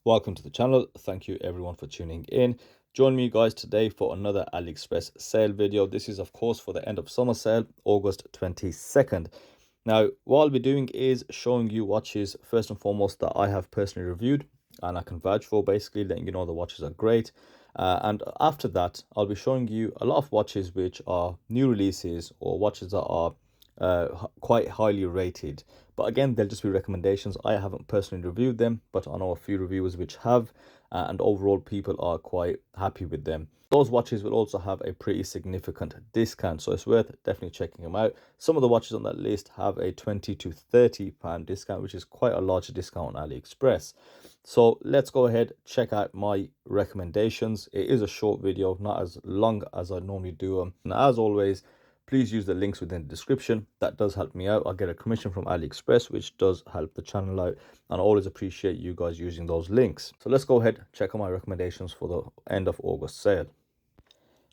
Welcome to the channel. Thank you everyone for tuning in. Join me guys today for another AliExpress sale video. This is of course for the end of summer sale, August 22nd. Now what I'll be doing is showing you watches first and foremost that I have personally reviewed and I can vouch for, basically letting you know the watches are great. And after that I'll be showing you a lot of watches which are new releases or watches that are quite highly rated, but again they'll just be recommendations. I haven't personally reviewed them, but I know a few reviewers which have, and overall people are quite happy with them. Those watches will also have a pretty significant discount, so it's worth definitely checking them out. Some of the watches on that list have a 20 to 30 pound discount, which is quite a large discount on AliExpress. So let's go ahead, check out my recommendations. It is a short video, not as long as I normally do them, and as always, please use the links within the description. That does help me out. I get a commission from AliExpress, which does help the channel out, and I always appreciate you guys using those links. So let's go ahead, check out my recommendations for the end of August sale.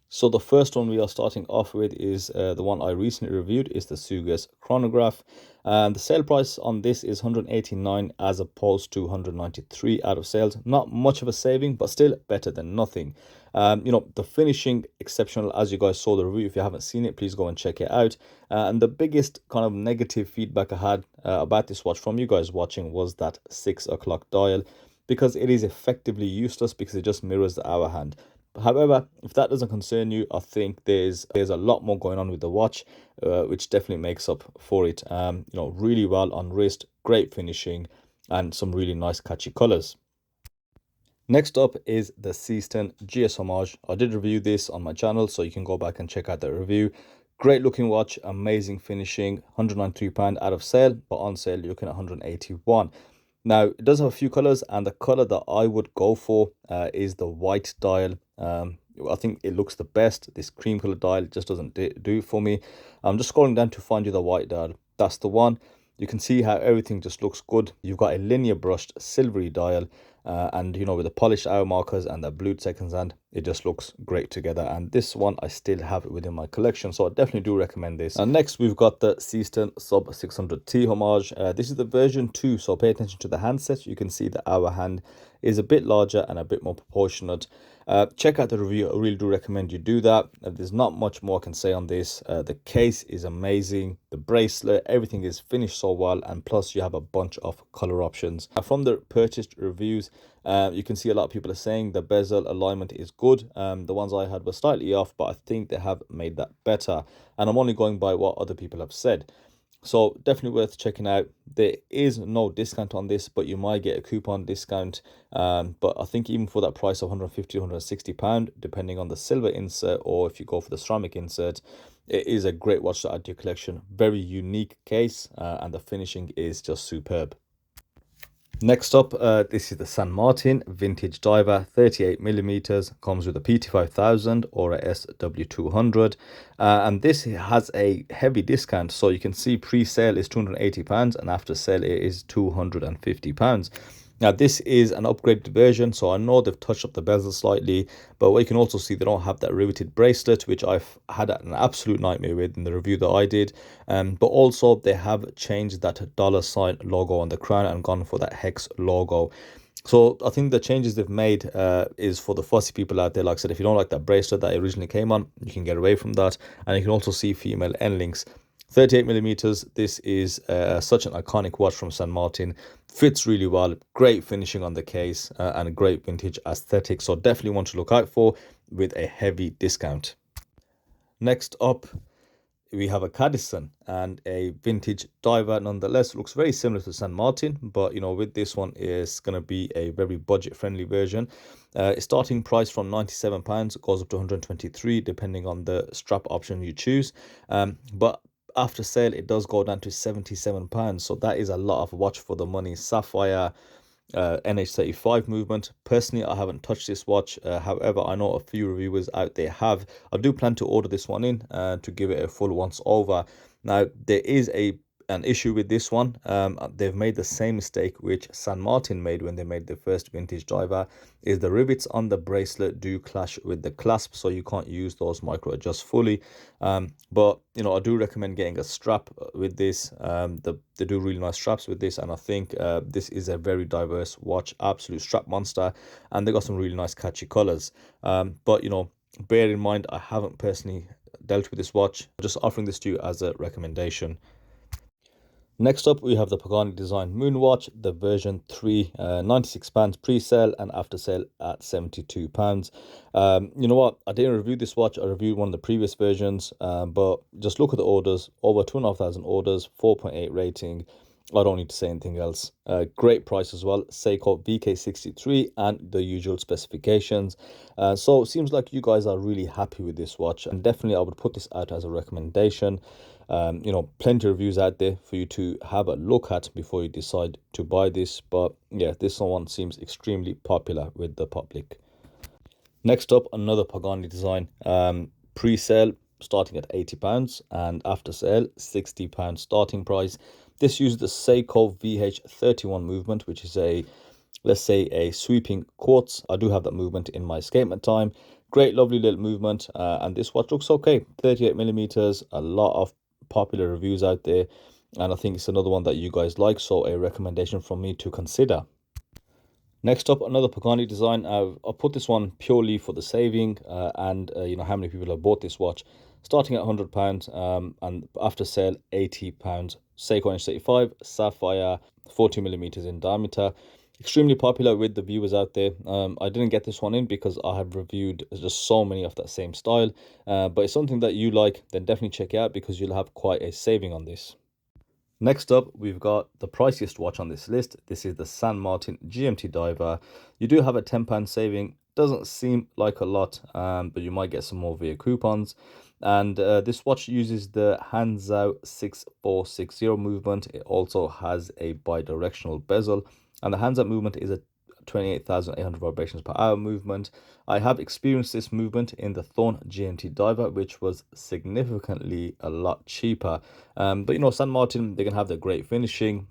So the first one we are starting off with is the one I recently reviewed, is the Sugess chronograph, and the sale price on this is 189 as opposed to 193 out of sales. Not much of a saving, but still better than nothing. The finishing exceptional, as you guys saw the review. If you haven't seen it, please go and check it out. And the biggest kind of negative feedback I had about this watch from you guys watching was that 6 o'clock dial, because it is effectively useless because it just mirrors the hour hand. However, if that doesn't concern you, I think there's a lot more going on with the watch, which definitely makes up for it. Really well on wrist, great finishing, and some really nice catchy colors. Next up is the Seestern GS Homage. I did review this on my channel, so you can go back and check out the review. Great looking watch, amazing finishing, £193 out of sale, but on sale you're looking at 181. Now it does have a few colors, and the color that I would go for is the white dial. I think it looks the best. This cream color dial just doesn't do it for me. I'm just scrolling down to find you the white dial. That's the one. You can see how everything just looks good. You've got a linear brushed silvery dial, and with the polished hour markers and the blued seconds hand, it just looks great together. And this one I still have it within my collection, so I definitely do recommend this. And next we've got the Seestern Sub600T Homage. This is the version 2, so pay attention to the handset. You can see the hour hand is a bit larger and a bit more proportionate. Check out the review. I really do recommend you do that. There's not much more I can say on this. The case is amazing, the bracelet, everything is finished so well, and plus you have a bunch of color options. From the purchased reviews, you can see a lot of people are saying the bezel alignment is good. The ones I had were slightly off, but I think they have made that better, and I'm only going by what other people have said. So definitely worth checking out. There is no discount on this, but you might get a coupon discount. But I think even for that price of 150 160 pound, depending on the silver insert or if you go for the ceramic insert, it is a great watch to add to your collection. Very unique case, and the finishing is just superb. Next up, this is the San Martin Vintage Diver, 38mm, comes with a PT5000 or a SW200, and this has a heavy discount. So you can see pre-sale is £280 and after sale it is £250. Now this is an upgraded version, so I know they've touched up the bezel slightly, but what you can also see, they don't have that riveted bracelet, which I've had an absolute nightmare with in the review that I did. But also they have changed that $sign logo on the crown and gone for that hex logo. So I think the changes they've made is for the fussy people out there. Like I said, if you don't like that bracelet that originally came on, you can get away from that. And you can also see female end links. 38mm, this is such an iconic watch from San Martin. Fits really well, great finishing on the case, and a great vintage aesthetic, so definitely want to look out for with a heavy discount. Next up we have a Cadisen and a vintage diver. Nonetheless, looks very similar to San Martin, but with this one is going to be a very budget friendly version. Starting price from £97, goes up to 123 depending on the strap option you choose, but after sale it does go down to £77, so that is a lot of watch for the money. Sapphire NH35 movement. Personally, I haven't touched this watch. However, I know a few reviewers out there have. I do plan to order this one in to give it a full once over. Now there is a an issue with this one. They've made the same mistake which San Martin made when they made the first vintage diver, is the rivets on the bracelet do clash with the clasp, so you can't use those micro adjusts fully. But you know, I do recommend getting a strap with this. They do really nice straps with this, and I think this is a very diverse watch, absolute strap monster, and they got some really nice catchy colors. But you know, bear in mind, I haven't personally dealt with this watch, just offering this to you as a recommendation. Next up, we have the Pagani Design Moonwatch, the version 3, £96 pre-sale and after sale at £72. You know what, I didn't review this watch, I reviewed one of the previous versions, but just look at the orders, over 2,500 orders, 4.8 rating. I don't need to say anything else. Great price as well, Seiko VK63 and the usual specifications. So it seems like you guys are really happy with this watch, and definitely I would put this out as a recommendation. You know, plenty of reviews out there for you to have a look at before you decide to buy this. But yeah, this one seems extremely popular with the public. Next up, another Pagani Design, pre-sale starting at £80 and after sale £60 starting price. This uses the Seiko VH31 movement, which is a, let's say, a sweeping quartz. I do have that movement in my escapement time. Great, lovely little movement, and this watch looks okay. 38mm, a lot of popular reviews out there, and I think it's another one that you guys like, so a recommendation from me to consider. Next up, another Pagani Design. I'll put this one purely for the saving and you know, how many people have bought this watch. Starting at £100 and after sale £80. Seiko H35 Sapphire, 40mm in diameter. Extremely popular with the viewers out there. I didn't get this one in because I have reviewed just so many of that same style, but it's something that you like, then definitely check it out because you'll have quite a saving on this. Next up, we've got the priciest watch on this list. This is the San Martin GMT Diver. You do have a £10 saving. Doesn't seem like a lot, but you might get some more via coupons. And this watch uses the Hanzhou 6460 movement. It also has a bi-directional bezel, and the Hanzhou movement is a 28,800 vibrations per hour movement. I have experienced this movement in the Thorn GMT Diver, which was significantly a lot cheaper. But you know, San Martin, they can have the great finishing,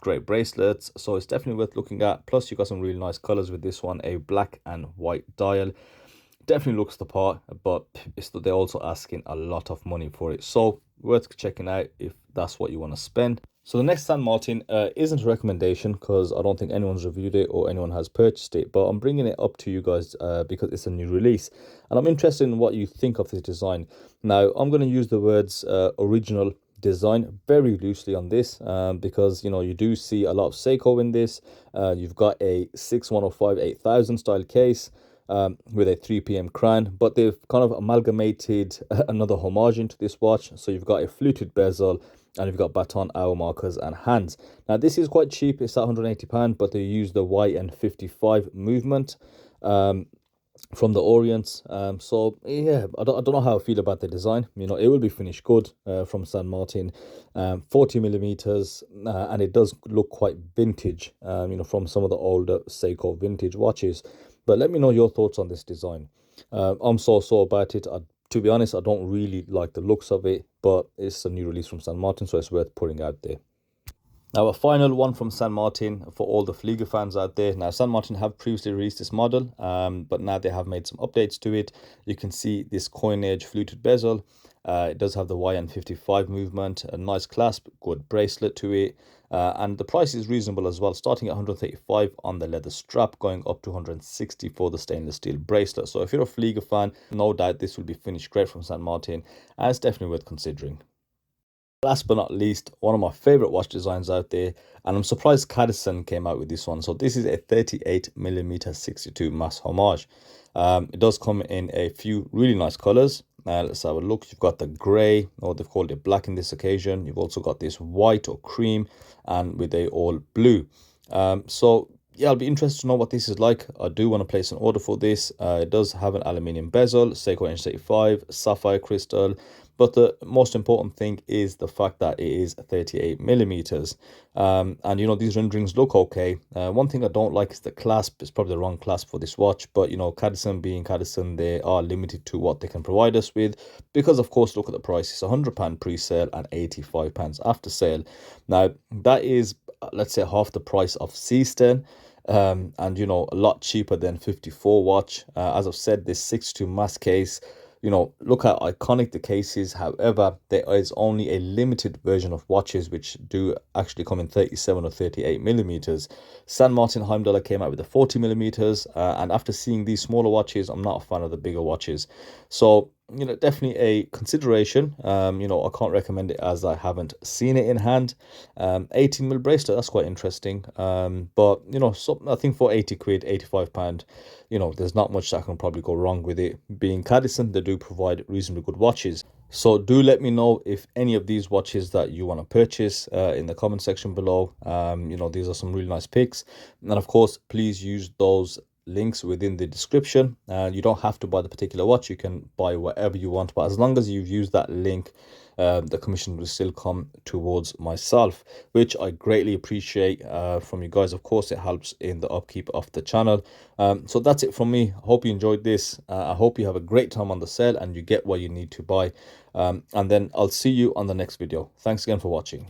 great bracelets, so it's definitely worth looking at. Plus you got some really nice colors with this one, a black and white dial. Definitely looks the part, but they're also asking a lot of money for it, so worth checking out if that's what you want to spend. So the next San Martin isn't a recommendation because I don't think anyone's reviewed it or anyone has purchased it, but I'm bringing it up to you guys because it's a new release and I'm interested in what you think of this design. Now, I'm going to use the words original design very loosely on this because, you know, you do see a lot of Seiko in this. You've got a 6105-8000 style case with a 3 p.m. crown, but they've kind of amalgamated another homage into this watch. So you've got a fluted bezel, and you've got baton, hour markers, and hands. Now, this is quite cheap. It's at £180, but they use the YN55 movement from the Orients. So, yeah, I don't know how I feel about the design. You know, it will be finished good from San Martin. 40mm, and it does look quite vintage, you know, from some of the older Seiko vintage watches. But let me know your thoughts on this design. I'm so about it. To be honest, I don't really like the looks of it, but it's a new release from San Martin, so it's worth putting out there. Now, a final one from San Martin for all the Flieger fans out there. Now, San Martin have previously released this model, but now they have made some updates to it. You can see this coin edge fluted bezel. It does have the YN55 movement, a nice clasp, good bracelet to it. And the price is reasonable as well, starting at $135 on the leather strap, going up to $160 for the stainless steel bracelet. So if you're a Flieger fan, no doubt this will be finished great from San Martin, and it's definitely worth considering. Last but not least, one of my favorite watch designs out there, and I'm surprised Cadisen came out with this one. So this is a 38mm 62 mass homage. It does come in a few really nice colors. Let's have a look. You've got the gray, or they've called it black in this occasion. You've also got this white or cream, and with a all blue. So yeah, I'll be interested to know what this is like. I do want to place an order for this. It does have an aluminium bezel, Seiko H35, sapphire crystal, but the most important thing is the fact that it is 38 millimeters. And you know, these renderings look okay. One thing I don't like is the clasp. It's probably the wrong clasp for this watch, but you know, Cadisen being Cadisen, they are limited to what they can provide us with, because of course, look at the price. It's £100 pre-sale and £85 after sale. Now that is, let's say, half the price of Seestern, and you know, a lot cheaper than 54 watch. As I've said, this 6.2 mass case, you know, look how iconic the case is. However, there is only a limited version of watches which do actually come in 37 or 38 millimeters. San Martin Heimdallr came out with the 40 millimeters, and after seeing these smaller watches, I'm not a fan of the bigger watches. So you know, definitely a consideration. You know, I can't recommend it as I haven't seen it in hand. 18 mil bracelet, that's quite interesting. But you know, so I think for 80 quid, £85, you know, there's not much that can probably go wrong with it. Being Cadisen, they do provide reasonably good watches. So do let me know if any of these watches that you want to purchase in the comment section below. You know, these are some really nice picks, and of course, please use those links within the description. You don't have to buy the particular watch, you can buy whatever you want, but as long as you've used that link, the commission will still come towards myself, which I greatly appreciate from you guys. Of course, it helps in the upkeep of the channel. So that's it from me. I hope you enjoyed this. I hope you have a great time on the sale and you get what you need to buy, and then I'll see you on the next video. Thanks again for watching.